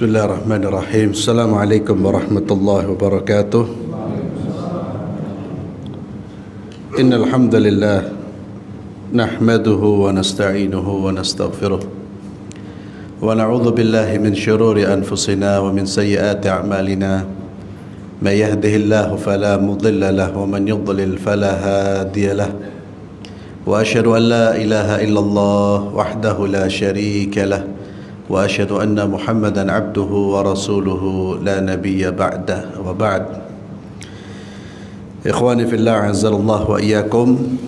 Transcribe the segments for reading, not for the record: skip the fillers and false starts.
Bismillahirrahmanirrahim. Assalamualaikum warahmatullahi wabarakatuh. Innal hamdalillah nahmaduhu wa nasta'inuhu wa nastaghfiruh wa na'udzu billahi min shururi anfusina wa min sayyiati a'malina. May yahdihillahu fala mudilla lahu wa man yudlil fala hadiya lahu. Wa asyhadu an la ilaha illallah wahdahu la syarika lahu. Wa asyhadu anna Muhammadan abduhu wa rasuluhu la nabiyya ba'dah wa ba'd. Ikhwani fillah, azzalallahu wa iyyakum.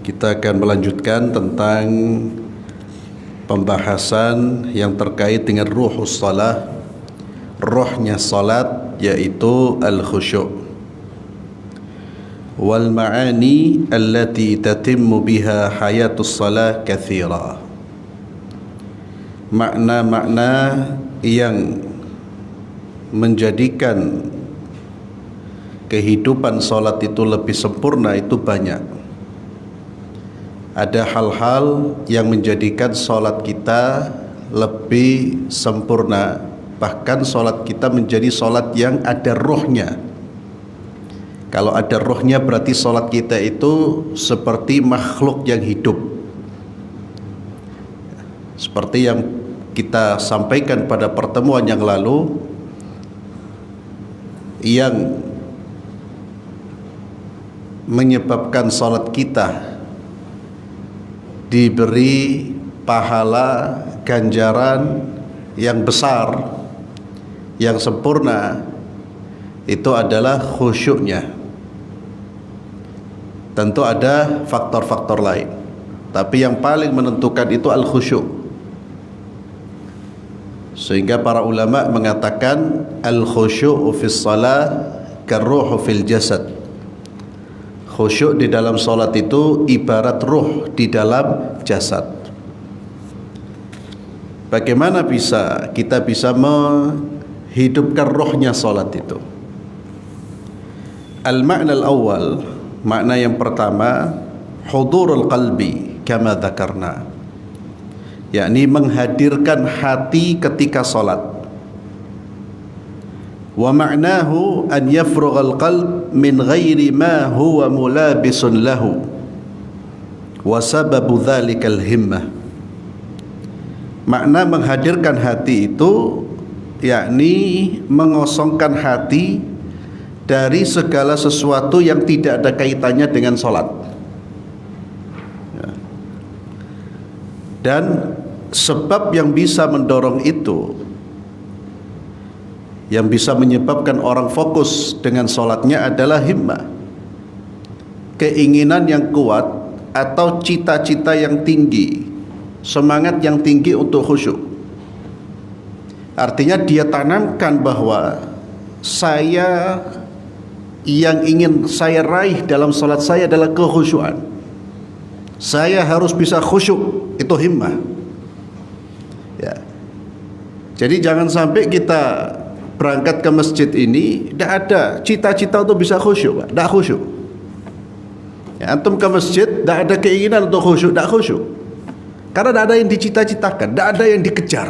Kita akan melanjutkan tentang pembahasan yang terkait dengan ruhus salah, rohnya salat, yaitu al-khusyuk wal ma'ani allati tatimmu biha hayatus salah katsira. Makna-makna yang menjadikan kehidupan salat itu lebih sempurna itu banyak. Ada hal-hal yang menjadikan salat kita lebih sempurna, bahkan salat kita menjadi salat yang ada rohnya. Kalau ada rohnya berarti salat kita itu seperti makhluk yang hidup. Seperti yang kita sampaikan pada pertemuan yang lalu, yang menyebabkan salat kita diberi pahala ganjaran yang besar, yang sempurna, itu adalah khusyuknya. Tentu ada faktor-faktor lain, tapi yang paling menentukan itu al-khusyuk. Sehingga para ulama mengatakan al-khusyu'u fis salah karruhu fil jasad. Khusyuk di dalam salat itu ibarat ruh di dalam jasad. Bagaimana kita bisa menghidupkan rohnya salat itu? Al-ma'na al-awwal, makna yang pertama, hudurul qalbi kama dzakarna, yakni menghadirkan hati ketika salat. Wa ma'nahu an yafrughal qalb min ghairi ma huwa mulabisun lahu wa sababu dhalikal himmah. Makna menghadirkan hati itu yakni mengosongkan hati dari segala sesuatu yang tidak ada kaitannya dengan salat. Dan sebab yang bisa mendorong itu, yang bisa menyebabkan orang fokus dengan sholatnya adalah himmah, keinginan yang kuat atau cita-cita yang tinggi, semangat yang tinggi untuk khusyuk. Artinya dia tanamkan bahwa yang ingin saya raih dalam sholat saya adalah kekhusyuan. Saya harus bisa khusyuk, itu himmah. Ya. Jadi jangan sampai kita berangkat ke masjid ini tidak ada cita-cita untuk bisa khusyuk, tidak khusyuk. Ya, antum ke masjid tidak ada keinginan untuk khusyuk, tidak khusyuk. Karena tidak ada yang dicita-citakan, tidak ada yang dikejar.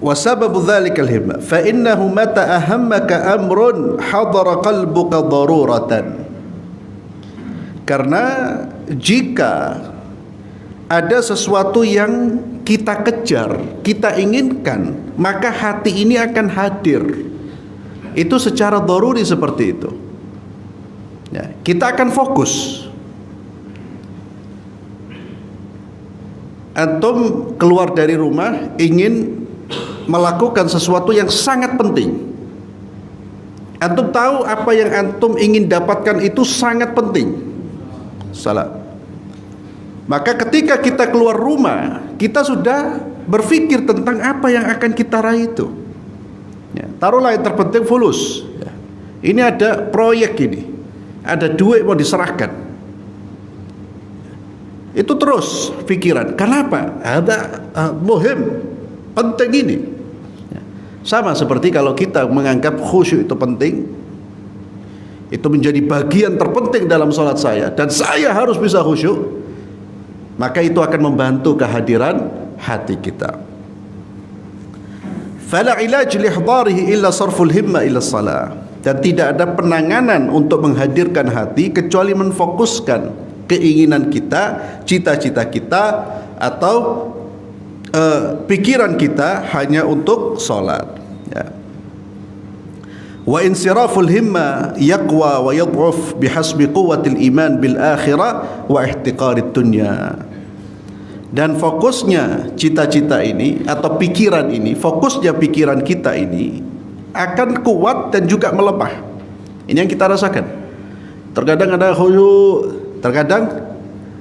Wasababu dzalikal himma fa innahu mata ahammaka amrun hadara qalbuka daruratan. Karena jika ada sesuatu yang kita kejar, kita inginkan, maka hati ini akan hadir. Itu secara daruri seperti itu. Ya, kita akan fokus. Antum keluar dari rumah ingin melakukan sesuatu yang sangat penting. Antum tahu apa yang antum ingin dapatkan itu sangat penting. Salat. Maka ketika kita keluar rumah, kita sudah berpikir tentang apa yang akan kita raih itu. Ya, taruhlah yang terpenting fulus. Ya. Ini ada proyek ini, ada duit mau diserahkan. Itu terus pikiran. Kenapa? Ada muhim, penting ini. Ya. Sama seperti kalau kita menganggap khusyuk itu penting, itu menjadi bagian terpenting dalam sholat saya, dan saya harus bisa khusyuk. maka itu akan membantu kehadiran hati kita. Fala ilaj lihdarihi illa sarful himma ila salah. Dan tidak ada penanganan untuk menghadirkan hati kecuali menfokuskan keinginan kita, cita-cita kita, atau pikiran kita hanya untuk solat. Ya. Wa insiraful himma yaqwa wa yad'uf bihasbi quwwatil iman bil akhirah wa ihtiqarid dunya. Dan fokusnya cita-cita ini atau pikiran ini, fokusnya pikiran kita ini akan kuat dan juga melemah. Ini yang kita rasakan. Terkadang ada khusyuk, terkadang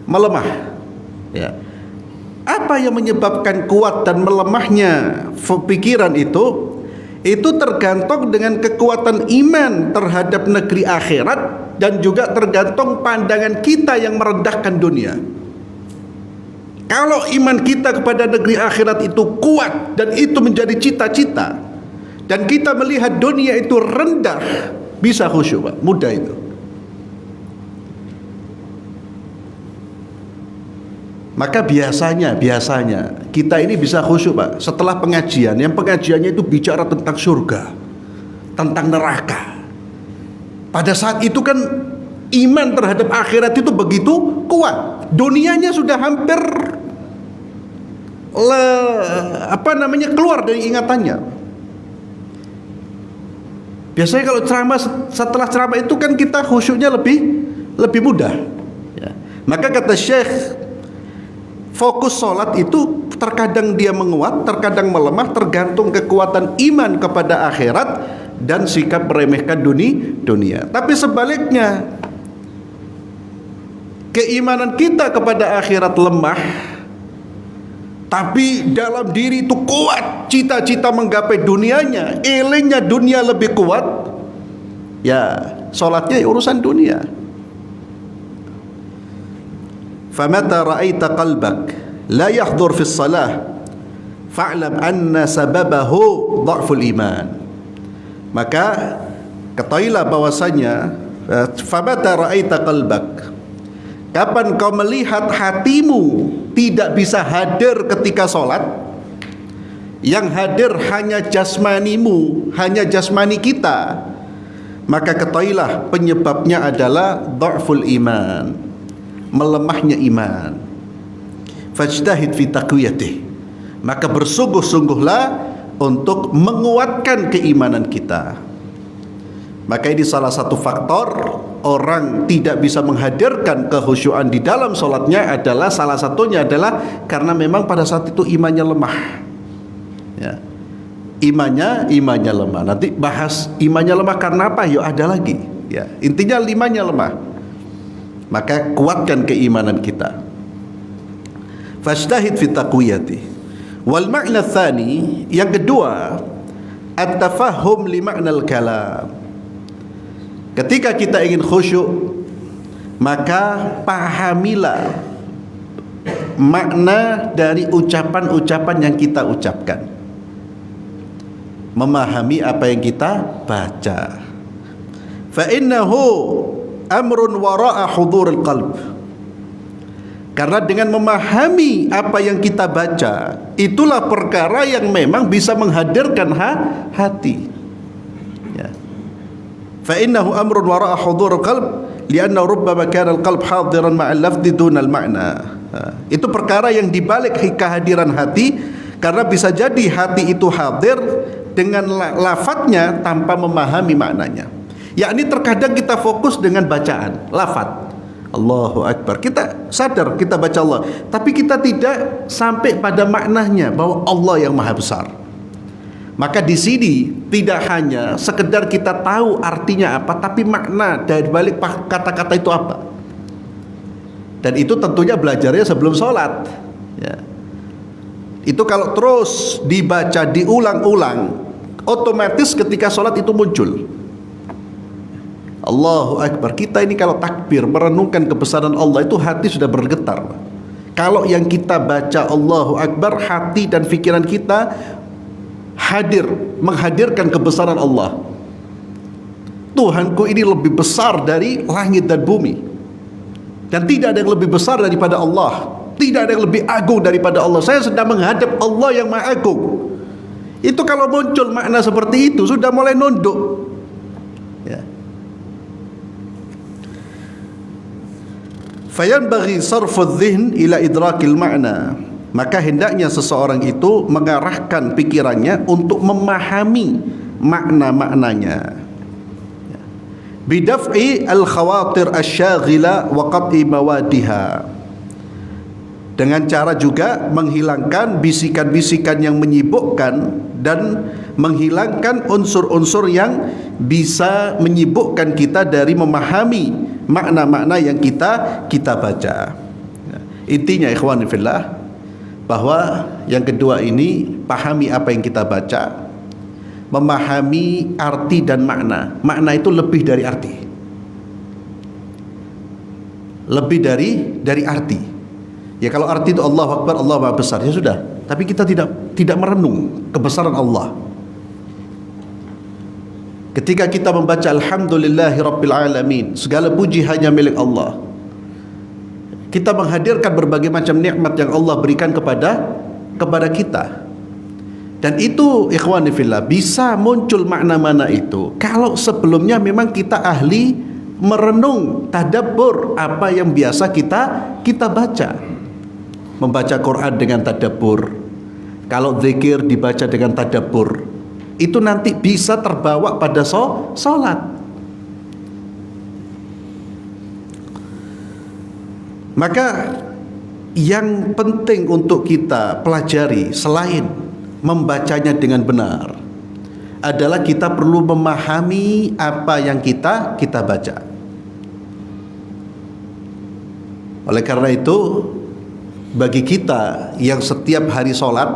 melemah. Ya. Apa yang menyebabkan kuat dan melemahnya pikiran itu? Itu tergantung dengan kekuatan iman terhadap negeri akhirat dan juga tergantung pandangan kita yang merendahkan dunia. Kalau iman kita kepada negeri akhirat itu kuat dan itu menjadi cita-cita, dan kita melihat dunia itu rendah, bisa khusyuk, Pak. Mudah itu. Maka biasanya kita ini bisa khusyuk, Pak, setelah pengajian. Yang pengajiannya itu bicara tentang surga, tentang neraka. Pada saat itu kan iman terhadap akhirat itu begitu kuat. Dunianya sudah hampir keluar dari ingatannya. Biasanya kalau ceramah, setelah ceramah itu kan kita khusyuknya lebih mudah. Ya. Maka kata Syekh, fokus sholat itu terkadang dia menguat, terkadang melemah, tergantung kekuatan iman kepada akhirat dan sikap meremehkan dunia. Tapi sebaliknya, keimanan kita kepada akhirat lemah, tapi dalam diri itu kuat, cita-cita menggapai dunianya, elengnya dunia lebih kuat, ya sholatnya urusan dunia. Famata ra'aita qalbak la yahdhur fi shalah fa'lam anna sababahu dha'ful iman. Maka ketahuilah bahwasanya famata ra'aita qalbak, kapan kau melihat hatimu tidak bisa hadir ketika sholat, yang hadir hanya jasmanimu, hanya jasmani kita, maka ketahuilah penyebabnya adalah dha'ful iman, melemahnya iman. Fajtahid fi taqwiyatih, maka bersungguh-sungguhlah untuk menguatkan keimanan kita. Maka ini salah satu faktor orang tidak bisa menghadirkan kehusyuan di dalam sholatnya adalah, salah satunya adalah karena memang pada saat itu imannya lemah. Ya. Imannya lemah. Nanti bahas imannya lemah karena apa? Yuk ada lagi. Ya. Intinya imannya lemah. Maka kuatkan keimanan kita. Fajtahid fi taqwiyati. Wal ma'na tsani, yang kedua, at-tafahum li ma'nal kalam. Ketika kita ingin khusyuk, maka pahamilah makna dari ucapan-ucapan yang kita ucapkan. Memahami apa yang kita baca. Fa innahu amrun wara'a huduril qalb. Karena dengan memahami apa yang kita baca, itulah perkara yang memang bisa menghadirkan hati. فإنه أمر وراء حضور القلب لأنه ربما كان القلب حاضرا مع اللفظ دون المعنى. Itu perkara yang dibalik kehadiran hati, karena bisa jadi hati itu hadir dengan lafadznya tanpa memahami maknanya. Yakni terkadang kita fokus dengan bacaan lafadz Allahu Akbar, kita sadar kita baca Allah, tapi kita tidak sampai pada maknanya bahwa Allah yang maha besar. Maka di sini tidak hanya sekedar kita tahu artinya apa, tapi makna dari balik kata-kata itu apa. Dan itu tentunya belajarnya sebelum sholat. Ya. Itu kalau terus dibaca diulang-ulang, otomatis ketika sholat itu muncul. Allahu Akbar. Kita ini kalau takbir merenungkan kebesaran Allah itu hati sudah bergetar. Kalau yang kita baca Allahu Akbar, hati dan pikiran kita hadir, menghadirkan kebesaran Allah. Tuhanku ini lebih besar dari langit dan bumi, dan tidak ada yang lebih besar daripada Allah. Tidak ada yang lebih agung daripada Allah. Saya sedang menghadap Allah yang Maha Agung. Itu kalau muncul makna seperti itu sudah mulai nunduk. Ya. Fayanbaghi sarfu dhihn ila idrakil makna. Maka hendaknya seseorang itu mengarahkan pikirannya untuk memahami makna-maknanya. Bidaf'i al-khawatir asyaghila wa qat'i mawadiha. Dengan cara juga menghilangkan bisikan-bisikan yang menyibukkan dan menghilangkan unsur-unsur yang bisa menyibukkan kita dari memahami makna-makna yang kita baca. Intinya ikhwan fillah, bahwa yang kedua ini pahami apa yang kita baca, memahami arti dan makna. Makna itu lebih dari arti. Lebih dari arti. Ya kalau arti itu Allahu Akbar, Allah Maha Besar, ya sudah. Tapi kita tidak merenung kebesaran Allah. Ketika kita membaca Alhamdulillahi Rabbil Alamin, segala puji hanya milik Allah, kita menghadirkan berbagai macam nikmat yang Allah berikan kepada kita. Dan itu ikhwani fillah bisa muncul makna-makna itu kalau sebelumnya memang kita ahli merenung, tadabbur apa yang biasa kita baca. Membaca Quran dengan tadabbur, kalau zikir dibaca dengan tadabbur, itu nanti bisa terbawa pada sholat. Maka yang penting untuk kita pelajari selain membacanya dengan benar adalah kita perlu memahami apa yang kita baca. Oleh karena itu, bagi kita yang setiap hari sholat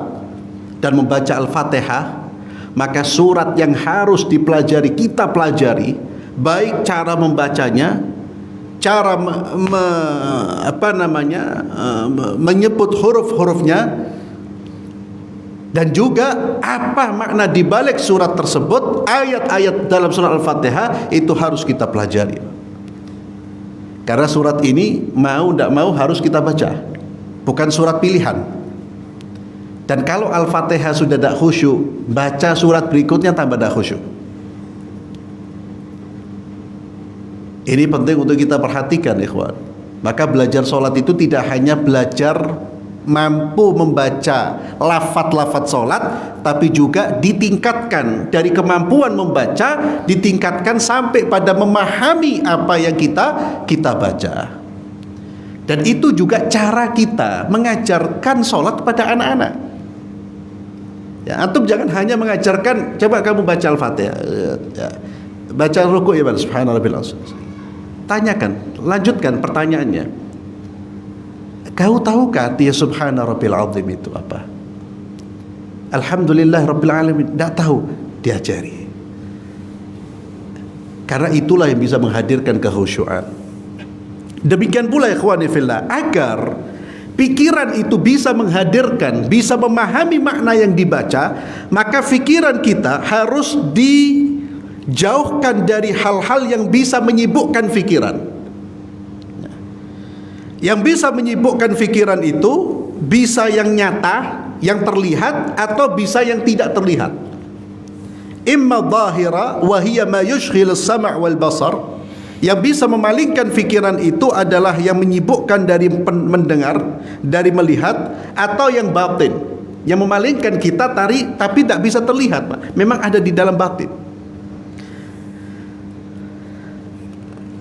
dan membaca Al-Fatihah, maka surat yang harus dipelajari, kita pelajari, baik cara membacanya, cara menyebut huruf-hurufnya, dan juga apa makna dibalik surat tersebut. Ayat-ayat dalam surat Al-Fatihah itu harus kita pelajari, karena surat ini mau tidak mau harus kita baca, bukan surat pilihan. Dan kalau Al-Fatihah sudah tidak khusyuk, baca surat berikutnya tambah tidak khusyuk. Ini penting untuk kita perhatikan ikhwan. Maka belajar sholat itu tidak hanya belajar mampu membaca lafaz-lafaz sholat, tapi juga ditingkatkan dari kemampuan membaca, ditingkatkan sampai pada memahami apa yang kita baca. Dan itu juga cara kita mengajarkan sholat kepada anak-anak. Ya, antum jangan hanya mengajarkan, coba kamu baca Al-Fatihah, ya, baca ruku' ya, subhanallah. Tanyakan, lanjutkan pertanyaannya. Kau tahukah dia subhana rabbil azim itu apa? Alhamdulillah rabbil alamin. Tidak tahu, diajari. Karena itulah yang bisa menghadirkan kekhusyuan. Demikian pula ikhwani fillah, agar pikiran itu bisa menghadirkan, bisa memahami makna yang dibaca, maka pikiran kita harus dijauhkan dari hal-hal yang bisa menyibukkan pikiran. Yang bisa menyibukkan pikiran itu bisa yang nyata, yang terlihat, atau bisa yang tidak terlihat. Imma dhahira wa hiya ma yushghil as-sam' wal basar. Yang bisa memalingkan pikiran itu adalah yang menyibukkan dari mendengar, dari melihat, atau yang batin, yang memalingkan kita tapi tidak bisa terlihat, Pak. Memang ada di dalam batin.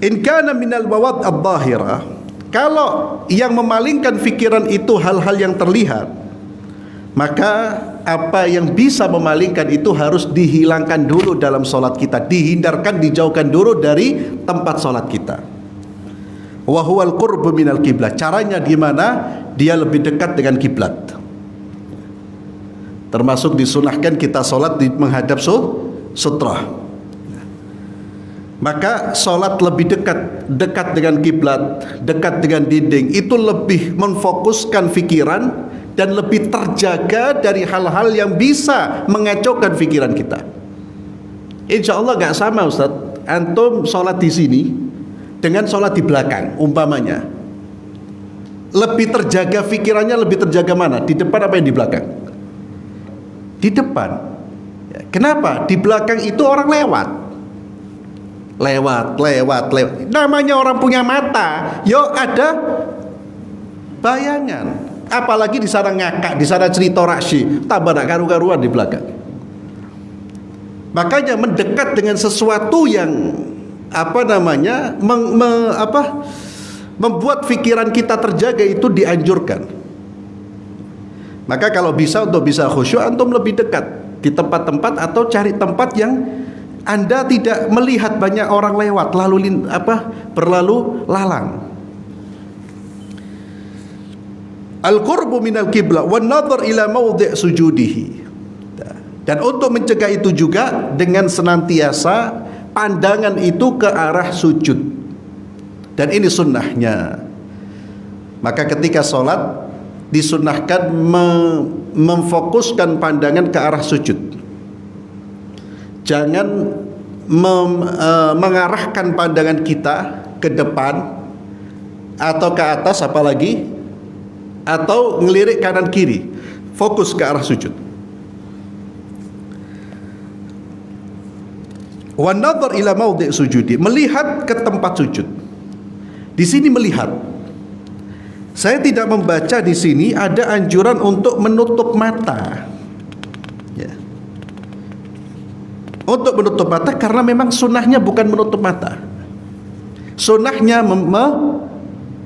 In kana minal mawad ad-dhahira, kalau yang memalingkan pikiran itu hal-hal yang terlihat, maka apa yang bisa memalingkan itu harus dihilangkan dulu dalam solat kita, dihindarkan, dijauhkan dulu dari tempat solat kita. Wa huwal qurbu minal qiblat. Caranya gimana? Dia lebih dekat dengan kiblat. Termasuk disunahkan kita solat menghadap sutrah. Maka solat lebih dekat dengan kiblat, dekat dengan dinding, itu lebih memfokuskan pikiran dan lebih terjaga dari hal-hal yang bisa mengacaukan pikiran kita. Insya Allah gak sama Ustaz, antum sholat di sini dengan sholat di belakang umpamanya. lebih terjaga pikirannya, lebih terjaga mana? Di depan apa yang di belakang? Di depan. Ya, kenapa? Di belakang itu orang lewat. Lewat. Namanya orang punya mata, yo ada bayangan. Apalagi di sana ngakak, di sana cerita raksi, tambah nak karu-karuan di belakang. Makanya mendekat dengan sesuatu yang membuat pikiran kita terjaga itu dianjurkan. Maka kalau bisa, untuk bisa khusyuk, antum lebih dekat di tempat-tempat atau cari tempat yang Anda tidak melihat banyak orang lewat berlalu lalang. Al-qurbu minal qibla wan nadhar ila mawdi' sujudihi. Dan untuk mencegah itu juga dengan senantiasa pandangan itu ke arah sujud. Dan ini sunnahnya. Maka ketika sholat disunnahkan memfokuskan pandangan ke arah sujud. Jangan mengarahkan pandangan kita ke depan atau ke atas, apalagi atau ngelirik kanan kiri. Fokus ke arah sujud. Wan nadhar ila mawdi' sujudi, melihat ke tempat sujud. Di sini melihat. Saya tidak membaca di sini ada anjuran untuk menutup mata. Ya. Untuk menutup mata karena memang sunnahnya bukan menutup mata. Sunnahnya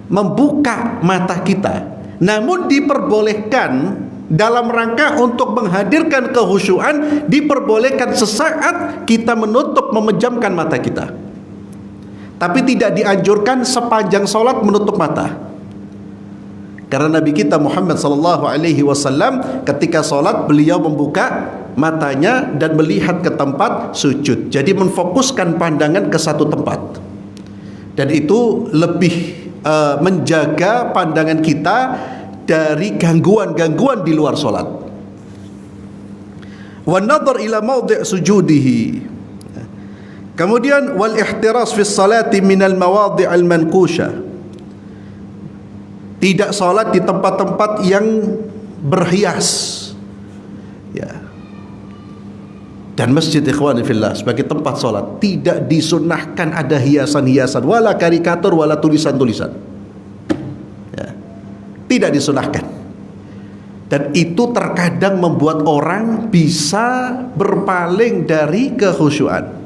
membuka mata kita. Namun diperbolehkan dalam rangka untuk menghadirkan kehusyuan, diperbolehkan sesaat kita menutup, memejamkan mata kita. Tapi tidak dianjurkan sepanjang sholat menutup mata. Karena Nabi kita Muhammad SAW ketika sholat beliau membuka matanya dan melihat ke tempat sujud. Jadi memfokuskan pandangan ke satu tempat. Dan itu lebih menjaga pandangan kita dari gangguan-gangguan di luar sholat. Wan nadhar ila mawdi' sujudihi. Kemudian wal ihtiras fi salati minal mawadhi' al mankusha. Tidak salat di tempat-tempat yang berhias. Ya. Dan masjid ikhwani fillah sebagai tempat salat tidak disunnahkan ada hiasan-hiasan, wala karikatur, wala tulisan-tulisan. Ya. Tidak disunnahkan. Dan itu terkadang membuat orang bisa berpaling dari kekhusyuan.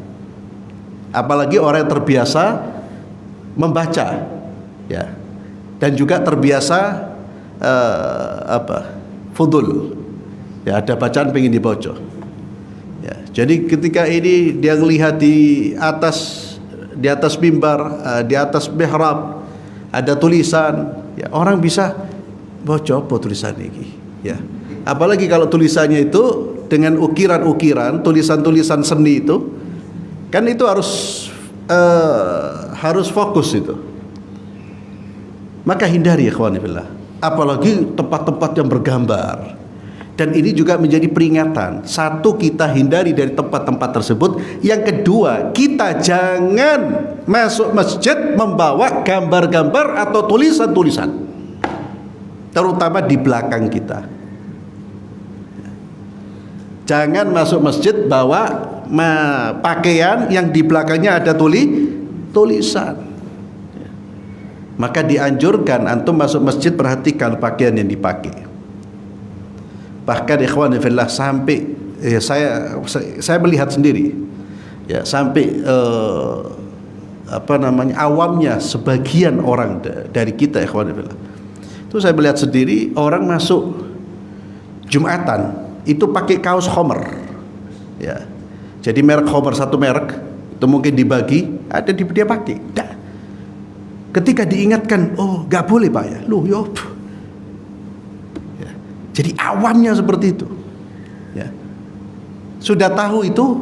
Apalagi orang yang terbiasa membaca, ya, dan juga terbiasa fudul, ya, ada bacaan pengen dibaca, ya. Jadi ketika ini dia melihat di atas mimbar, di atas mihrab ada tulisan, ya, orang bisa baca apa tulisan ini, ya. Apalagi kalau tulisannya itu dengan ukiran-ukiran, tulisan-tulisan seni itu. Kan itu harus fokus itu. Maka hindari ikhwani fillah. Apalagi tempat-tempat yang bergambar. Dan ini juga menjadi peringatan. Satu, kita hindari dari tempat-tempat tersebut. Yang kedua, kita jangan masuk masjid membawa gambar-gambar atau tulisan-tulisan, terutama di belakang kita. Jangan masuk masjid bawa pakaian yang di belakangnya ada tulisan. Maka dianjurkan antum masuk masjid perhatikan pakaian yang dipakai. Bahkan ikhwani fillah sampai saya melihat sendiri, ya, sampai awamnya sebagian orang dari kita ikhwani fillah. Itu saya melihat sendiri orang masuk Jumatan itu pakai kaos Homer, ya. Jadi merek Homer, satu merek itu mungkin dibagi, ada dia pakai. Nah, ketika diingatkan, oh gak boleh pak ya, ya. Jadi awamnya seperti itu, ya. Sudah tahu itu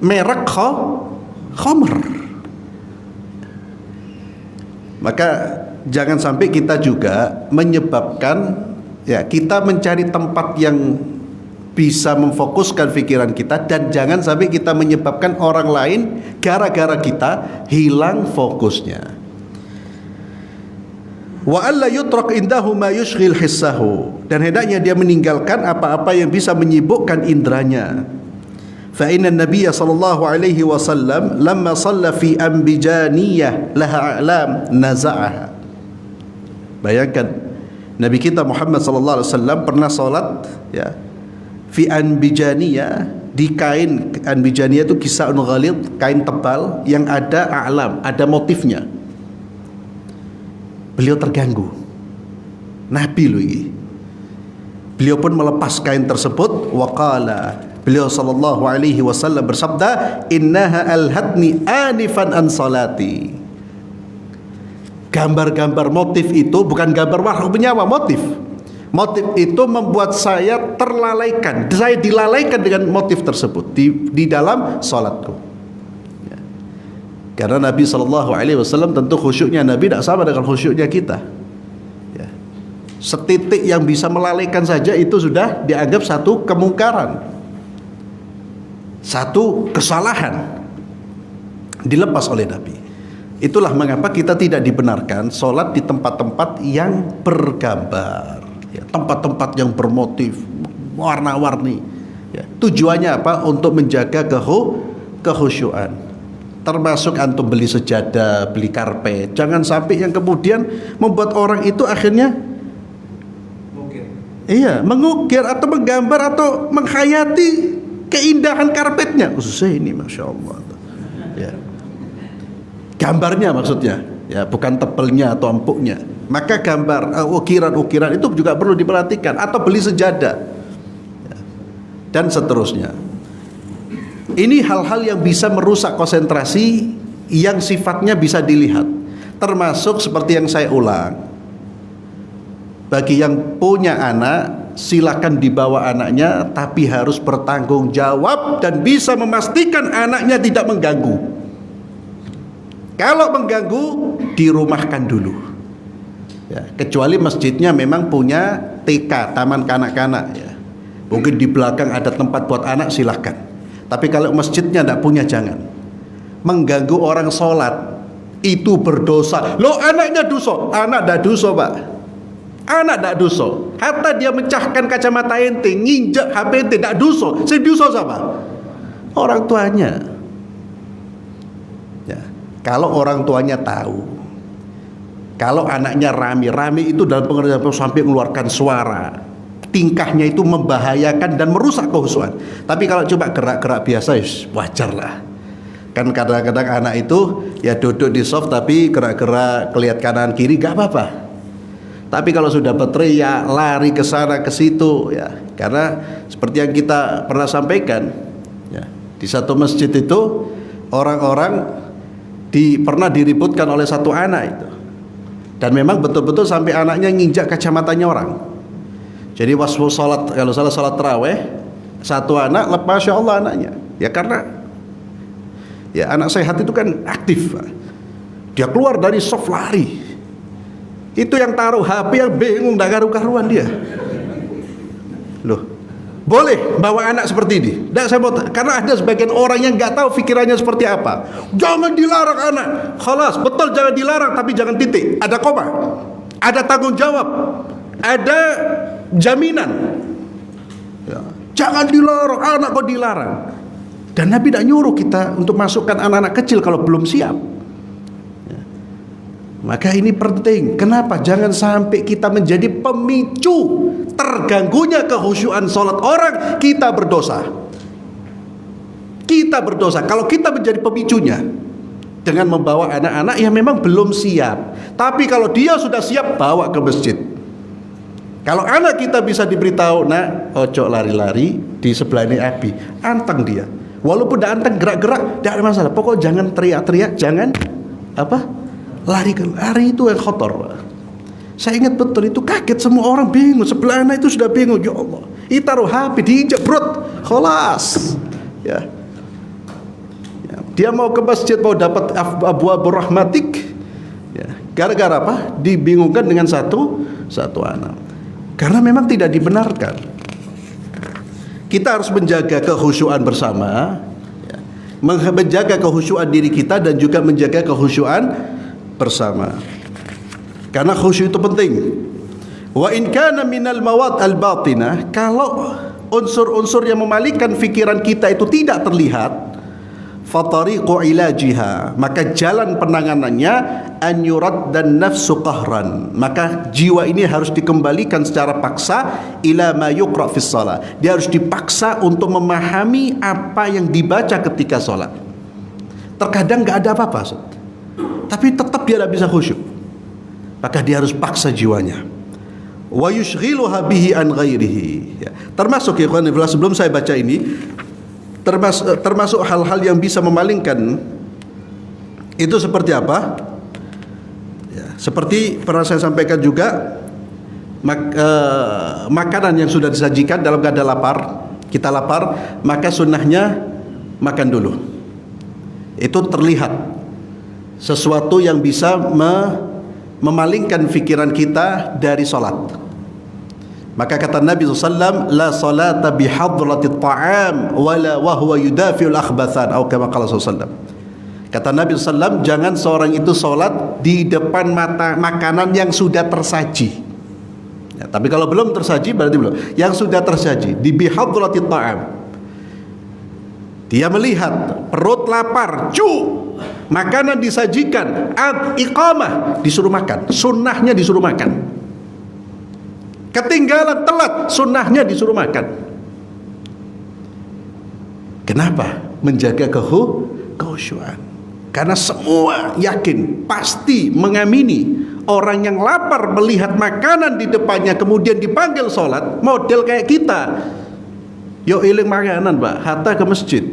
merek Homer, maka jangan sampai kita juga menyebabkan, ya, kita mencari tempat yang bisa memfokuskan pikiran kita, dan jangan sampai kita menyebabkan orang lain gara-gara kita hilang fokusnya. Wa alla yutrak indahu ma yushghil hissahu, dan hendaknya dia meninggalkan apa-apa yang bisa menyibukkan indranya. Fa inna Nabiy sallallahu alaihi wasallam lamma shalla fi ambijaniyah laha a'lam naza'aha. Bayangkan Nabi kita Muhammad sallallahu alaihi wasallam pernah salat ya fi anbijaniyah, di kain. Anbijaniyah itu kisahun ghalid, kain tebal yang ada a'lam, ada motifnya. Beliau terganggu. Nabi loh ini. Beliau pun melepas kain tersebut. Waqala, beliau sallallahu alaihi wasallam bersabda, innaha alhatni anifan an salati. Gambar-gambar motif itu bukan gambar makhluk bernyawa, motif. Motif itu membuat saya terlalaikan. Saya dilalaikan dengan motif tersebut di dalam salatku. Ya. Karena Nabi sallallahu alaihi wasallam tentu khusyuknya Nabi tidak sama dengan khusyuknya kita. Ya. Setitik yang bisa melalaikan saja itu sudah dianggap satu kemungkaran, satu kesalahan, dilepas oleh Nabi. Itulah mengapa kita tidak dibenarkan sholat di tempat-tempat yang bergambar, ya, tempat-tempat yang bermotif warna-warni. Ya. Tujuannya apa? Untuk menjaga kehusyuan. Termasuk antum beli sejadah, beli karpet. Jangan sampai yang kemudian membuat orang itu akhirnya mengukir atau menggambar atau menghayati keindahan karpetnya. Khususnya ini, masya Allah. Ya. Gambarnya maksudnya, ya, bukan tebelnya atau empuknya. Maka gambar, ukiran-ukiran itu juga perlu diperhatikan. Atau beli sejadah, ya, dan seterusnya. Ini hal-hal yang bisa merusak konsentrasi, yang sifatnya bisa dilihat. Termasuk seperti yang saya ulang, bagi yang punya anak, silakan dibawa anaknya, tapi harus bertanggung jawab dan bisa memastikan anaknya tidak mengganggu. Kalau mengganggu, dirumahkan dulu. Ya, kecuali masjidnya memang punya TK, taman kanak-kanak. Ya. Mungkin di belakang ada tempat buat anak, silahkan. Tapi kalau masjidnya tidak punya, jangan. Mengganggu orang sholat itu berdosa. Loh, anaknya dosa? Anak tidak dosa, Pak. Anak tidak dosa. Hatta dia mecahkan kacamata ente, nginjak HP ente, tidak dosa. Si dosa siapa? Orang tuanya. Ya. Kalau orang tuanya tahu, kalau anaknya rame itu dalam pengertian sampai mengeluarkan suara, tingkahnya itu membahayakan dan merusak kehusuan. Tapi kalau coba gerak-gerak biasa, wajar lah. Kan kadang-kadang anak itu ya duduk di soft tapi gerak-gerak kelihat kanan kiri, gak apa-apa. Tapi kalau sudah berteriak, lari ke sana ke situ, ya, karena seperti yang kita pernah sampaikan, ya, di satu masjid itu orang-orang pernah diributkan oleh satu anak itu, dan memang betul-betul sampai anaknya nginjak kacamatanya orang. Jadi pas sholat, kalau salah sholat taraweh, satu anak lepas, masya Allah anaknya, ya karena ya anak sehat itu kan aktif, dia keluar dari soft lari. Itu yang taruh HP yang bingung, gak karu-karuan dia. Loh, boleh bawa anak seperti ini? Nggak, saya mau, karena ada sebagian orang yang nggak tahu pikirannya seperti apa. Jangan dilarang anak. Khalas, betul jangan dilarang, tapi jangan titik. Ada koma, ada tanggung jawab, ada jaminan. Ya. Jangan dilarang, anak kok dilarang. Dan Nabi tidak nyuruh kita untuk masukkan anak-anak kecil kalau belum siap. Maka ini penting. Kenapa? Jangan sampai kita menjadi pemicu terganggunya kehusyuan sholat orang. Kita berdosa. Kita berdosa kalau kita menjadi pemicunya dengan membawa anak-anak yang memang belum siap. Tapi kalau dia sudah siap, bawa ke masjid. Kalau anak kita bisa diberitahu, nak, ojo lari-lari di sebelah ini api, anteng dia. Walaupun tidak anteng, gerak-gerak, tidak ada masalah. Pokoknya jangan teriak-teriak, jangan lari itu yang kotor. Saya ingat betul itu, kaget semua orang, bingung. Sebelah anak itu sudah bingung, ya Allah. Itu taruh HP, diinjak brot, kholas. Ya. Dia mau ke masjid, mau dapat abu rahmatik. Ya. Gara-gara apa? Dibingungkan dengan satu anak. Karena memang tidak dibenarkan. Kita harus menjaga kehusyuan bersama, ya. Menjaga kehusyuan diri kita dan juga menjaga kehusyuan bersama. Karena khusyuk itu penting. Wa in kana minal mawad al-batinah, kalau unsur-unsur yang memalingkan pikiran kita itu tidak terlihat, fatariqu ilajiha, maka jalan penanganannya an yurad dan nafsu qahran, maka jiwa ini harus dikembalikan secara paksa ila ma yuqra fis shalah. Dia harus dipaksa untuk memahami apa yang dibaca ketika sholat. Terkadang nggak ada apa-apa, tapi tetap dia tidak bisa khusyuk, maka dia harus paksa jiwanya. Wa yushghiluha bihi an ghairihi, ya. Termasuk ya ikhwan, sebelum saya baca ini, termasuk hal-hal yang bisa memalingkan itu seperti apa? Ya, seperti pernah saya sampaikan juga, makanan yang sudah disajikan dalam keadaan lapar, kita lapar, maka sunnahnya makan dulu. Itu terlihat sesuatu yang bisa memalingkan pikiran kita dari sholat. Maka kata Nabi SAW, la salata bihadratit ta'am wala wahwa yudafi'ul akhbathan, atau kama qala SAW. Kata Nabi SAW, jangan seorang itu sholat di depan mata makanan yang sudah tersaji, ya, tapi kalau belum tersaji berarti belum. Yang sudah tersaji di bihadratit ta'am, dia melihat perut lapar, makanan disajikan, iqamah, disuruh makan, sunnahnya disuruh makan. Ketinggalan telat, sunnahnya disuruh makan. Kenapa? Menjaga kehusyuan. Karena semua yakin, pasti mengamini, orang yang lapar melihat makanan di depannya kemudian dipanggil sholat, model kayak kita. Yo eling makanan, Pak, hatta ke masjid,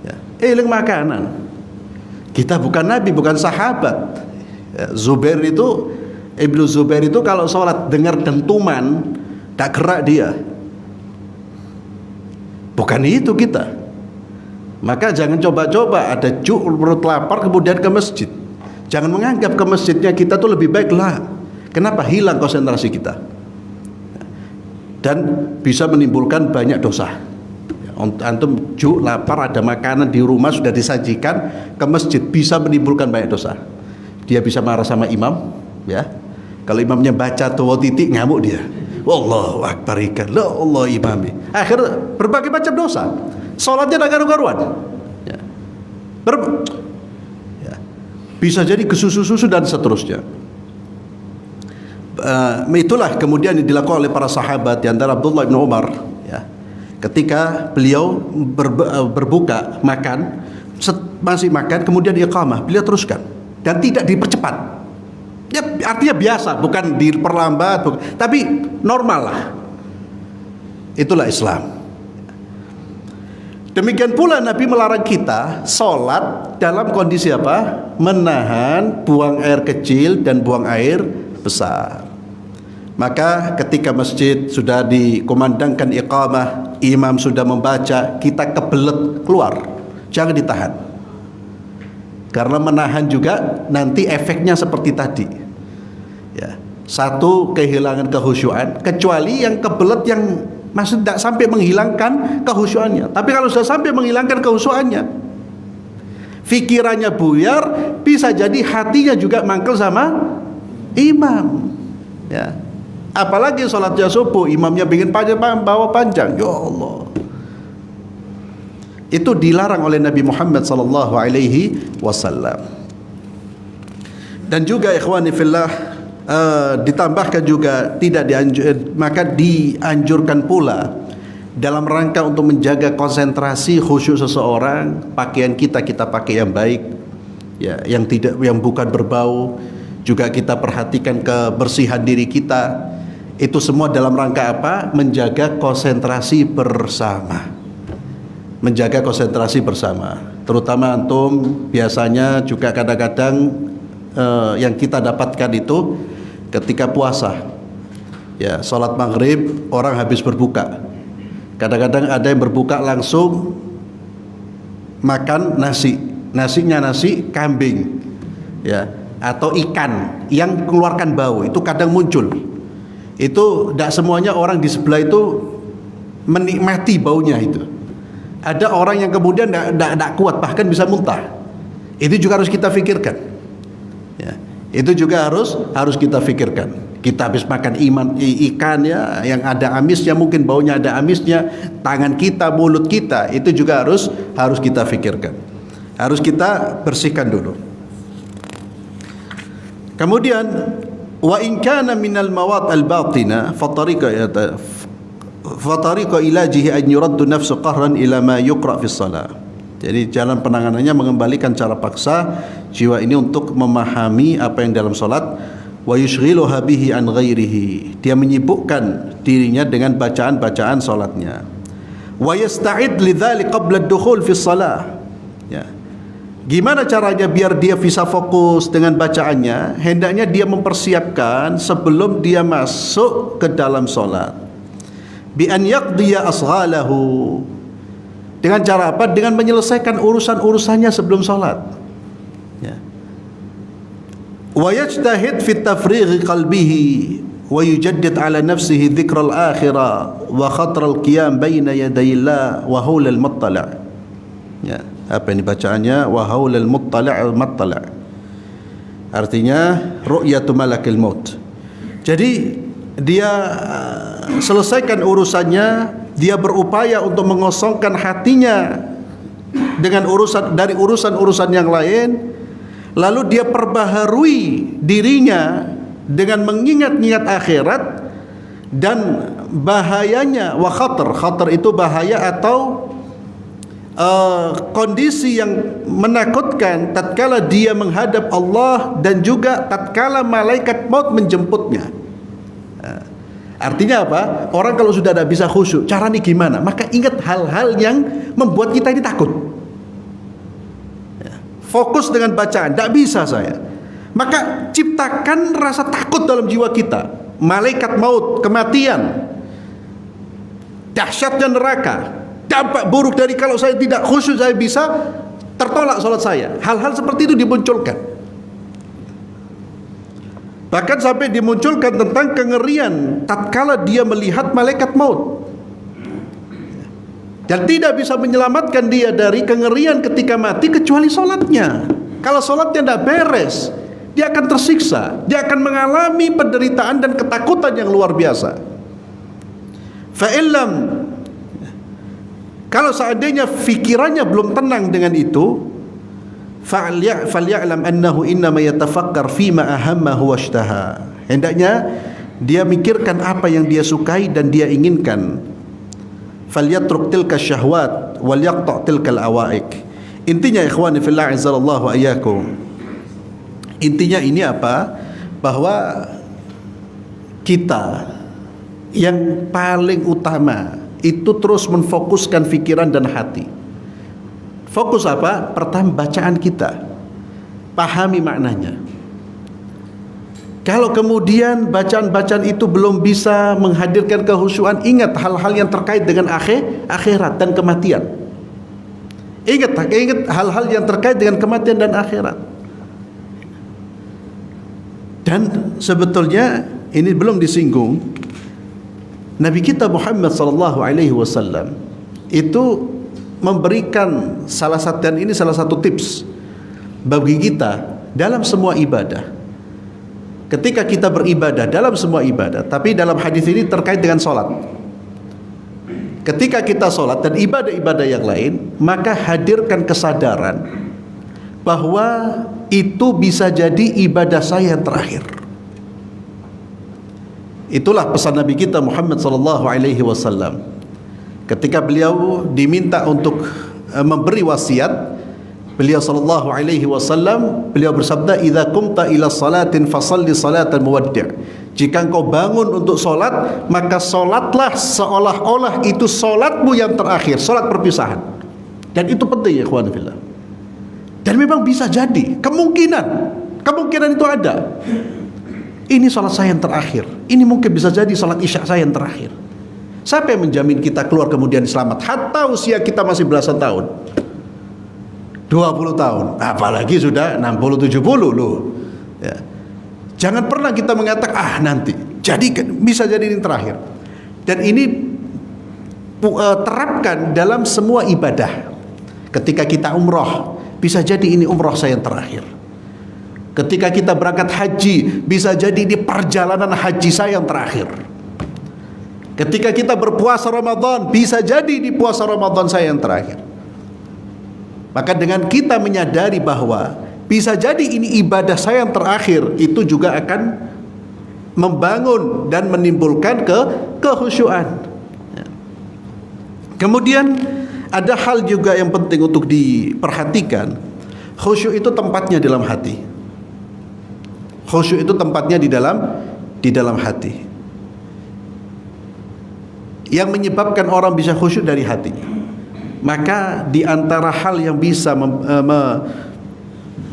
ya, eling makanan. Kita bukan nabi, bukan sahabat, ya, Ibnu Zubair itu kalau sholat dengar dentuman tak gerak dia. Bukan itu kita. Maka jangan coba-coba ada perut lapar kemudian ke masjid. Jangan menganggap ke masjidnya kita tuh lebih baik lah. Kenapa? Hilang konsentrasi kita dan bisa menimbulkan banyak dosa. Antum lapar, ada makanan di rumah sudah disajikan, ke masjid bisa menimbulkan banyak dosa. Dia bisa marah sama imam, ya. Kalau imamnya baca tuwa titik, ngamuk dia. Wallahu akbar ikan, la Allah imami. Akhir berbagai macam dosa. Salatnya tak karu-karuan. Ya. Ya. Bisa jadi kesusu-susu dan seterusnya. Itulah kemudian yang dilakukan oleh para sahabat, di antara Abdullah bin Umar, ya. Ketika beliau berbuka makan, masih makan, kemudian iqamah, beliau teruskan dan tidak dipercepat. Ya, artinya biasa, bukan diperlambat, tapi normal lah. Itulah Islam. Demikian pula Nabi melarang kita sholat dalam kondisi apa? Menahan buang air kecil dan buang air besar. Maka ketika masjid sudah dikumandangkan iqamah, imam sudah membaca, kita kebelet keluar, jangan ditahan. Karena menahan juga nanti efeknya seperti tadi, ya. Satu, kehilangan kehusyuan, kecuali yang kebelet yang masih tidak sampai menghilangkan kehusyuannya. Tapi kalau sudah sampai menghilangkan kehusyuannya, pikirannya buyar, bisa jadi hatinya juga mangkel sama imam, ya. Apalagi sholatnya subuh, imamnya bikin panjang, bawa panjang, ya Allah. Itu dilarang oleh Nabi Muhammad SAW. Dan juga ikhwani fillah, ditambahkan juga maka dianjurkan pula dalam rangka untuk menjaga konsentrasi khusyuk seseorang, pakaian kita pakai yang baik, ya, yang bukan berbau. Juga kita perhatikan kebersihan diri kita. Itu semua dalam rangka apa? Menjaga konsentrasi bersama. Menjaga konsentrasi bersama. Terutama antum biasanya juga kadang-kadang yang kita dapatkan itu ketika puasa, ya, sholat maghrib orang habis berbuka. Kadang-kadang ada yang berbuka langsung makan nasinya nasi kambing, ya, atau ikan yang mengeluarkan bau. Itu kadang muncul. Itu tidak semuanya orang di sebelah itu menikmati baunya itu. Ada orang yang kemudian tidak kuat, bahkan bisa muntah. Itu juga harus kita pikirkan, ya. Itu juga harus kita pikirkan. Kita habis makan ikan ya, yang ada amisnya, mungkin baunya ada amisnya, tangan kita, mulut kita, itu juga harus kita pikirkan. Harus kita bersihkan dulu. Kemudian wa in kana minal mawad al-batina fa tariqa ilajihi an yuraddu nafsu qahran ila ma yuqra fi shalah. Jadi jalan penanganannya mengembalikan cara paksa jiwa ini untuk memahami apa yang dalam salat, wa yushghiluha bihi an ghairihi. Dia menyibukkan dirinya dengan bacaan-bacaan salatnya. Wa yasta'id lidzalik qabla ad-dukhul fi shalah. Ya. Gimana caranya biar dia bisa fokus dengan bacaannya? Hendaknya dia mempersiapkan sebelum dia masuk ke dalam salat. Bi an yaqdiya asghalahu. Dengan cara apa? Dengan menyelesaikan urusan-urusannya sebelum salat. Ya. Wa yajtahid fi tafrighi qalbihi wa yujaddid ala nafsihi dzikra al-akhirah wa khatra al-qiyam baina yaday Allah wa hawla al-muttala'. Ya, apa ini bacaannya? Wa hawla al-muttala'. Artinya ru'yatu malakil maut. Jadi dia selesaikan urusannya, dia berupaya untuk mengosongkan hatinya dengan urusan-urusan yang lain, lalu dia perbaharui dirinya dengan mengingat-ingat akhirat dan bahayanya. Wa khatar itu bahaya atau kondisi yang menakutkan tatkala dia menghadap Allah dan juga tatkala malaikat maut menjemputnya. Artinya apa? Orang kalau sudah tidak bisa khusyuk, caranya gimana? Maka ingat hal-hal yang membuat kita ini takut. Fokus dengan bacaan, tidak bisa saya. Maka ciptakan rasa takut dalam jiwa kita. Malaikat maut, kematian, dahsyatnya neraka, dampak buruk dari kalau saya tidak khusyuk, saya bisa tertolak sholat saya. Hal-hal seperti itu dimunculkan. Bahkan sampai dimunculkan tentang kengerian tatkala dia melihat malaikat maut, dan tidak bisa menyelamatkan dia dari kengerian ketika mati kecuali sholatnya. Kalau sholatnya tidak beres, dia akan tersiksa, dia akan mengalami penderitaan dan ketakutan yang luar biasa. Fa'illam, kalau seandainya fikirannya belum tenang dengan itu, falya'lam annahu innama yatafakkar fima ahammahu washtaha. Hendaknya dia mikirkan apa yang dia sukai dan dia inginkan. Falyatruk tilka syahwat wal yaqta' tilkal awaik. Intinya ikhwani fillah azzalallahu ayyakum, intinya ini apa? Bahwa kita yang paling utama itu terus menfokuskan pikiran dan hati. Fokus apa? Pertama bacaan kita, pahami maknanya. Kalau kemudian bacaan-bacaan itu belum bisa menghadirkan kehusyuan, ingat hal-hal yang terkait dengan akhirat dan kematian. Ingat hal-hal yang terkait dengan kematian dan akhirat. Dan sebetulnya ini belum disinggung, Nabi kita Muhammad sallallahu alaihi wasallam itu memberikan salah satu tips bagi kita dalam semua ibadah. Ketika kita beribadah dalam semua ibadah, tapi dalam hadis ini terkait dengan sholat. Ketika kita sholat dan ibadah-ibadah yang lain, maka hadirkan kesadaran bahwa itu bisa jadi ibadah saya yang terakhir. Itulah pesan Nabi kita Muhammad sallallahu alaihi wasallam. Ketika beliau diminta untuk memberi wasiat, beliau sallallahu alaihi wasallam beliau bersabda, "Idza qumta ila salatin fasalli salatan muwaddi'." Jika engkau bangun untuk solat, maka solatlah seolah-olah itu solatmu yang terakhir, solat perpisahan. Dan itu penting ya ikhwan fillah. Dan memang bisa jadi, kemungkinan itu ada. Ini solat saya yang terakhir. Ini mungkin bisa jadi solat isya saya yang terakhir. Siapa yang menjamin kita keluar kemudian selamat? Hatta usia kita masih belasan tahun, 20 tahun, apalagi sudah 60-70 loh ya. Jangan pernah kita mengatakan nanti, jadi bisa jadi ini terakhir. Dan ini terapkan dalam semua ibadah. Ketika kita umroh, bisa jadi ini umroh saya yang terakhir. Ketika kita berangkat haji, bisa jadi di perjalanan haji saya yang terakhir. Ketika kita berpuasa Ramadan, bisa jadi di puasa Ramadan saya yang terakhir. Maka dengan kita menyadari bahwa bisa jadi ini ibadah saya yang terakhir, itu juga akan membangun dan menimbulkan kehusyuan. Kemudian ada hal juga yang penting untuk diperhatikan. Khusyuk itu tempatnya dalam hati. Khusyuk itu tempatnya di dalam hati. Yang menyebabkan orang bisa khusyuk dari hati. Maka di antara hal yang bisa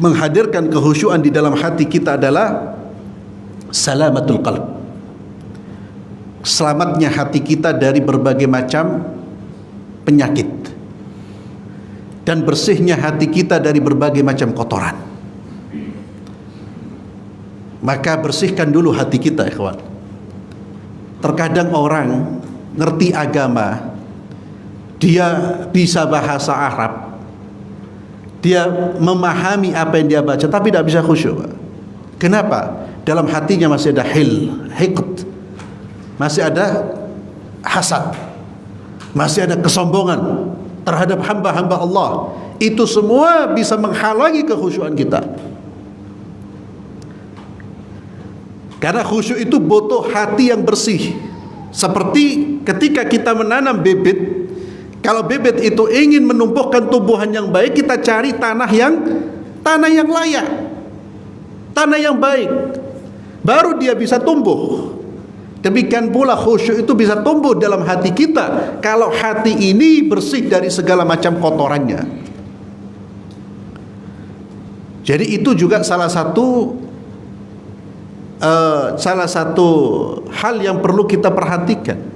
menghadirkan kehusyuan di dalam hati kita adalah salamatul qalb. Selamatnya hati kita dari berbagai macam penyakit dan bersihnya hati kita dari berbagai macam kotoran. Maka bersihkan dulu hati kita, ikhwan. Terkadang orang ngerti agama, dia bisa bahasa Arab, dia memahami apa yang dia baca, tapi tidak bisa khusyuk. Kenapa? Dalam hatinya masih ada hiqd, masih ada hasad, masih ada kesombongan terhadap hamba-hamba Allah. Itu semua bisa menghalangi kekhusyuan kita. Karena khusyuk itu butuh hati yang bersih. Seperti ketika kita menanam bibit, kalau bibit itu ingin menumbuhkan tumbuhan yang baik, kita cari tanah yang layak, tanah yang baik, baru dia bisa tumbuh. Demikian pula khusyuk itu bisa tumbuh dalam hati kita kalau hati ini bersih dari segala macam kotorannya. Jadi itu juga salah satu hal yang perlu kita perhatikan.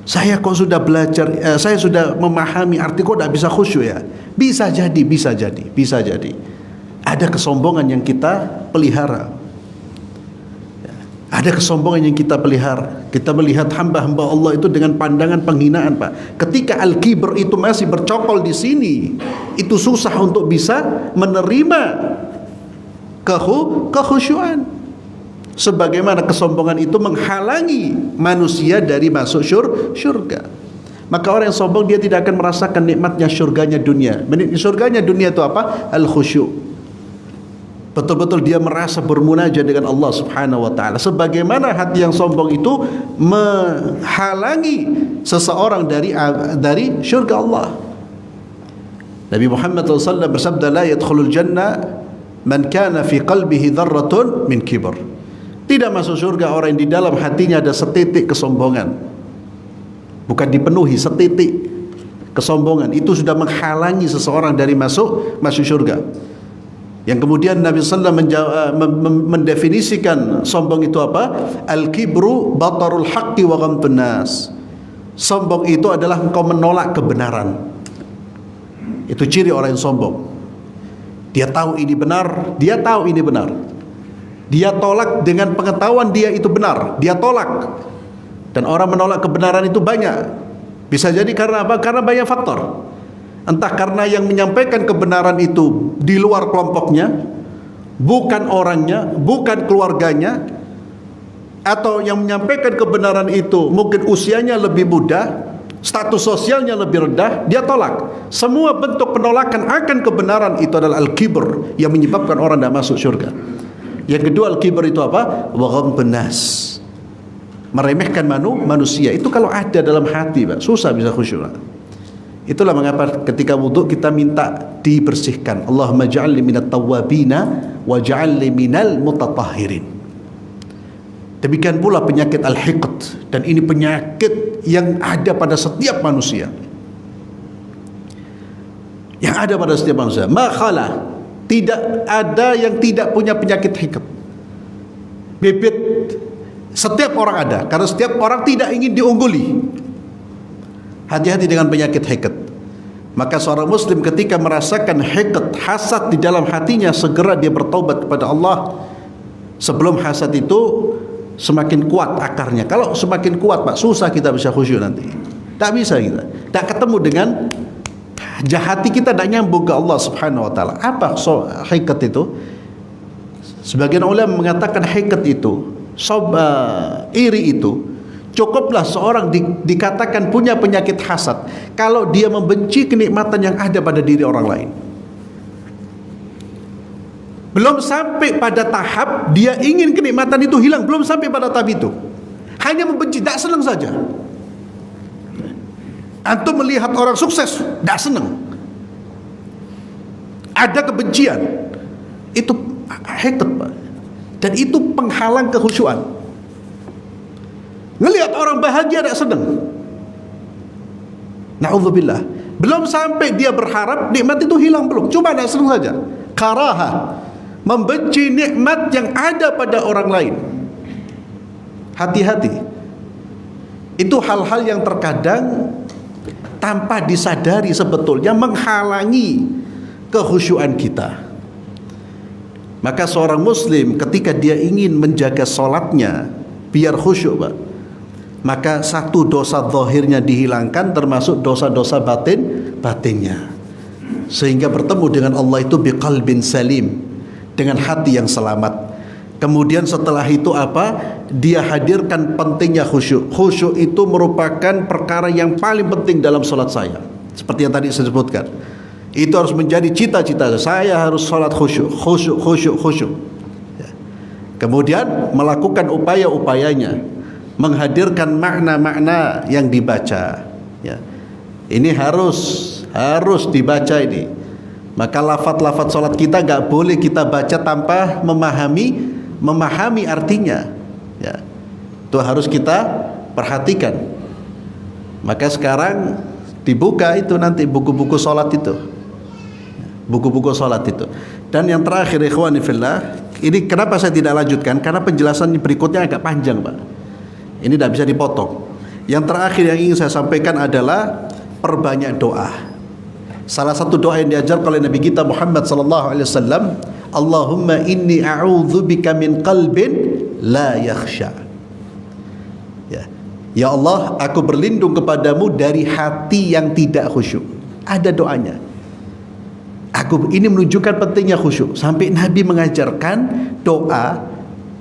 Saya kok sudah belajar, saya sudah memahami arti, kok tidak bisa khusyuk ya? Bisa jadi. Ada kesombongan yang kita pelihara. Ada kesombongan yang kita pelihara. Kita melihat hamba-hamba Allah itu dengan pandangan penghinaan, Pak. Ketika al-kibr itu masih bercokol di sini, itu susah untuk bisa menerima kekhusyuan. Sebagaimana kesombongan itu menghalangi manusia dari masuk syurga. Maka orang yang sombong dia tidak akan merasakan nikmatnya syurganya dunia. Syurganya dunia itu apa? Al-khusyuk. Betul-betul dia merasa bermunajat dengan Allah Subhanahu wa taala. Sebagaimana hati yang sombong itu menghalangi seseorang dari syurga Allah. Nabi Muhammad SAW bersabda, la yadkhulul jannah man kana fi qalbihi dzarratun min kibr. Tidak masuk surga orang yang di dalam hatinya ada setitik kesombongan. Bukan dipenuhi, setitik kesombongan. Itu sudah menghalangi seseorang dari masuk surga. Yang kemudian Nabi SAW mendefinisikan sombong itu apa? Al-kibru batarul haqqi wa ghamtun nas. Sombong itu adalah engkau menolak kebenaran. Itu ciri orang yang sombong. Dia tahu ini benar, dia tolak dengan pengetahuan dia itu benar, dia tolak. Dan orang menolak kebenaran itu banyak. Bisa jadi karena apa? Karena banyak faktor. Entah karena yang menyampaikan kebenaran itu di luar kelompoknya, bukan orangnya, bukan keluarganya, atau yang menyampaikan kebenaran itu mungkin usianya lebih muda, status sosialnya lebih rendah, dia tolak. Semua bentuk penolakan akan kebenaran itu adalah al-kibr yang menyebabkan orang tidak masuk surga. Yang kedua, al-kibr itu apa? Wa ghamtun nas. Meremehkan manusia. Itu kalau ada dalam hati, Pak, susah bisa khusyuk. Itulah mengapa ketika wudhu kita minta dibersihkan. Allahumma ja'alni minat tawwabina wa ja'alni minal mutatahhirin. Demikian pula penyakit al-hiqd, dan ini penyakit yang ada pada setiap manusia. Yang ada pada setiap manusia. Ma khala, tidak ada yang tidak punya penyakit hiqd. Bibit setiap orang ada, karena setiap orang tidak ingin diungguli. Hati-hati dengan penyakit hiqd. Maka seorang muslim ketika merasakan hiqd, hasad di dalam hatinya, segera dia bertaubat kepada Allah sebelum hasad itu semakin kuat akarnya. Kalau semakin kuat, Pak, susah kita bisa khusyuk nanti. Tak bisa kita. Tak ketemu dengan hati kita, tak nyambung ke Allah Subhanahu wa taala. Apa hiqd itu? Sebagian ulama mengatakan hiqd itu, iri itu, cukuplah seorang dikatakan punya penyakit hasad kalau dia membenci kenikmatan yang ada pada diri orang lain. Belum sampai pada tahap dia ingin kenikmatan itu hilang, belum sampai pada tahap itu. Hanya membenci, tak senang saja. Antum melihat orang sukses, tak senang. Ada kebencian. Itu hiqd, Pak. Dan itu penghalang kekhusyuan. Ngelihat orang bahagia tak senang. Na'udzubillah. Belum sampai dia berharap nikmat itu hilang, belum. Cuma tak senang saja. Karaha, membenci nikmat yang ada pada orang lain. Hati-hati. Itu hal-hal yang terkadang tanpa disadari sebetulnya menghalangi kekhusyuan kita. Maka seorang muslim ketika dia ingin menjaga sholatnya biar khusyuk, Pak, maka satu dosa zahirnya dihilangkan, termasuk dosa-dosa batinnya, sehingga bertemu dengan Allah itu biqalbin salim, dengan hati yang selamat. Kemudian setelah itu apa? Dia hadirkan pentingnya khusyuk. Khusyuk itu merupakan perkara yang paling penting dalam sholat saya. Seperti yang tadi saya sebutkan, itu harus menjadi cita-cita saya, harus sholat khusyuk. Ya. Kemudian melakukan upaya-upayanya, menghadirkan makna-makna yang dibaca. Ya. Ini harus dibaca ini. Maka lafaz-lafaz sholat kita gak boleh kita baca tanpa memahami artinya. Ya. Itu harus kita perhatikan. Maka sekarang dibuka itu nanti buku-buku sholat itu. Dan yang terakhir, ikhwani fillah, ini kenapa saya tidak lanjutkan, karena penjelasan berikutnya agak panjang, Pak. Ini tidak bisa dipotong. Yang terakhir yang ingin saya sampaikan adalah perbanyak doa. Salah satu doa yang diajarkan oleh Nabi kita Muhammad sallallahu alaihi wasallam, Allahumma inni a'udzubika min qalbin la yakhsha. Ya Allah, aku berlindung kepadamu dari hati yang tidak khusyuk. Ada doanya. Ini menunjukkan pentingnya khusyuk. Sampai Nabi mengajarkan doa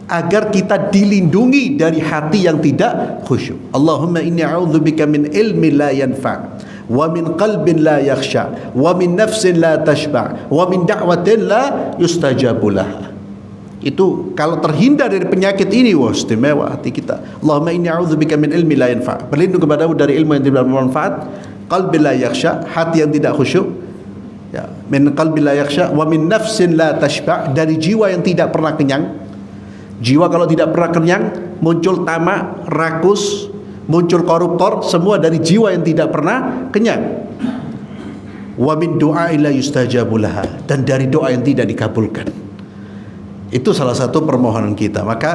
agar kita dilindungi dari hati yang tidak khusyuk. Allahumma inni a'udzubika min ilmin la yanfa' wa min qalbin la yakhsha wa min nafsin la tashba' wa min da'watin la yustajabu laha. Itu kalau terhindar dari penyakit ini, wah istimewa hati kita. Allahumma inni a'udzubika min ilmin la yanfa', berlindung kepadamu dari ilmu yang tidak bermanfaat, qalbin la yakhsha, hati yang tidak khusyuk, ya, min qalbi la yakhsha wa min nafsin la tashba', dari jiwa yang tidak pernah kenyang. Jiwa kalau tidak pernah kenyang, muncul tamak, rakus, muncul koruptor, semua dari jiwa yang tidak pernah kenyang. Wa min du'a la yustajabu laha, dan dari doa yang tidak dikabulkan. Itu salah satu permohonan kita. Maka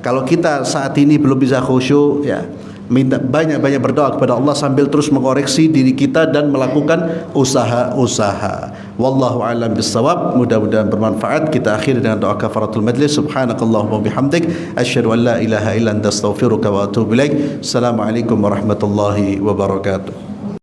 kalau kita saat ini belum bisa khusyuk, ya, minta banyak-banyak berdoa kepada Allah sambil terus mengoreksi diri kita dan melakukan usaha-usaha. Wallahu a'lam bissawab. Mudah-mudahan bermanfaat. Kita akhiri dengan doa kafaratul majlis. Subhanakallahumma bihamdik, asyhadu an la ilaha illa anta astaghfiruka wa atubu ilaik. Assalamualaikum warahmatullahi wabarakatuh.